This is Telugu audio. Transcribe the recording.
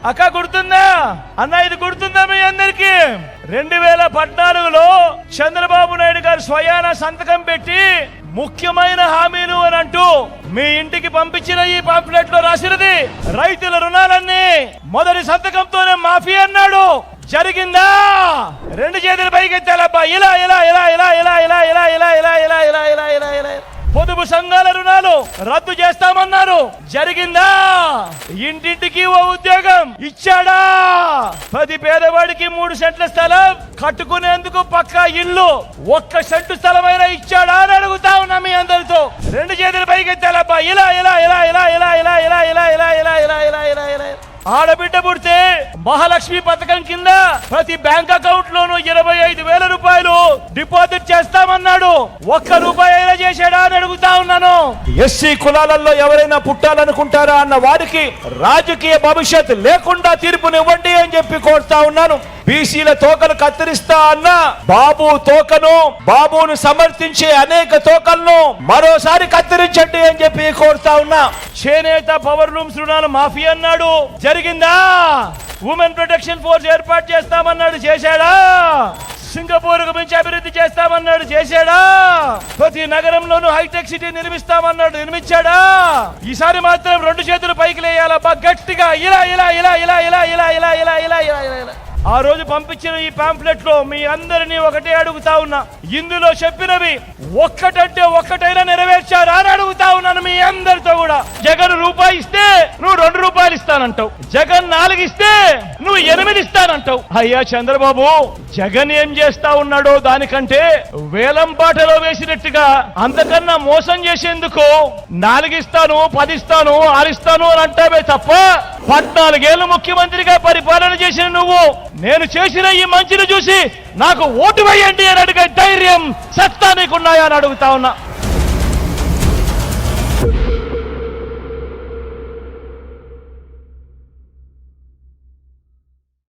అక్క గుర్తుందా అన్న? ఇది గుర్తుందా మీ అందరికి? 2014లో చంద్రబాబు నాయుడు గారు స్వయాన సంతకం పెట్టి ముఖ్యమైన హామీలు అని అంటూ మీ ఇంటికి పంపించిన ఈ పాంప్లెట్ లో రాసినది రైతుల రుణాలన్నీ మొదటి సంతకంతోనే మాఫీ అన్నాడు. జరిగిందా? రెండు చేతులు పైకెత్తాలబ్బా. ఇలా ఇలా ఇలా ఇలా ఇలా ఇలా ఇలా ఇలా ఇలా ఇలా ఇలా ఇలా ఇలా ఇలా పొదుపు సంఘాల రుణాలు రద్దు చేస్తామన్నారు. జరిగిందా? ఇంటింటికి ఓ ఉద్యోగం ఇచ్చాడా? ప్రతి పేదవాడికి 3 సెంట్ల స్థలం కట్టుకునేందుకు పక్కా ఇల్లు 1 సెంటు స్థలమైనా ఇచ్చాడా అని అడుగుతా ఉన్నా మీ అందరితో. రెండు చేతులు పైకెత్తాలబ్బా. ఇలా ఇలా ఇలా ఇలా ఇలా ఇలా ఇలా ఇలా ఇలా ఇలా ఇలా ఇలా ఇలా ఇలా ఆడబిడ్డ పుడితే మహాలక్ష్మి పథకం కింద ప్రతి బ్యాంక్ అకౌంట్ లోనూ 25,000 రూపాయలు డిపాజిట్ చేస్తామన్నాడు. 1 రూపాయి అయినా చేశాడా అని అడుగుతా ఉన్నాను. ఎస్సీ కులాలలో ఎవరైనా పుట్టాలనుకుంటారా అన్న వారికి రాజకీయ భవిష్యత్ లేకుండా తీర్పునివ్వండి అని చెప్పి కోరుతా ఉన్నాను. బీసీల తోకలు కత్తిరిస్తా అన్న బాబు తోకను, బాబును సమర్థించే అనేక తోకలను మరోసారి కత్తిరించండి అని చెప్పి కోరుతా ఉన్నా. చేనేత పవర్ లూమ్స్ రుణాలు మాఫీ అన్నాడు. జరిగిందా? ఉమెన్ ప్రొటెక్షన్ ఫోర్స్ ఏర్పాటు చేస్తామన్నాడు. చేశాడా? సింగపూర్ కు మించి అభివృద్ధి చేస్తామన్నాడు. చేశాడా? ప్రతి నగరంలోనూ హైటెక్ సిటీ నిర్మిస్తామన్నాడు. నిర్మించాడా? ఈసారి మాత్రం 2 చేతులు పైకి లేయాలబ్బా గట్టిగా. ఇలా ఇలా ఇలా ఇలా ఇలా ఇలా ఇలా ఇలా ఇలా ఇలా ఇలా ఆ రోజు పంపించిన ఈ పాంప్లెట్ లో మీ అందరినీ ఒకటే అడుగుతా ఉన్నా, ఇందులో చెప్పినవి ఒక్కటంటే ఒక్కటైనా నెరవేర్చారా అని అడుగుతా ఉన్నాను మీ అందరితో కూడా. జగన్ రూపాయి ఇస్తే నువ్వు 2 రూపాయలు ఇస్తానంటావు. జగన్ 4 ఇస్తే నువ్వు 8 ఇస్తానంటావు. అయ్యా చంద్రబాబు, జగన్ ఏం చేస్తా ఉన్నాడో దానికంటే వేలం పాటలో వేసినట్టుగా అంతకన్నా మోసం చేసేందుకు 4 ఇస్తాను, 10 ఇస్తాను, 6 ఇస్తాను అని అంటావే తప్ప 14 ఏళ్ళు ముఖ్యమంత్రిగా పరిపాలన చేసిన నువ్వు నేను చేసిన ఈ మంచిని చూసి నాకు ఓటు వేయండి అని అడిగే ధైర్యం, సత్తా నీకున్నాయా అని అడుగుతా ఉన్నా.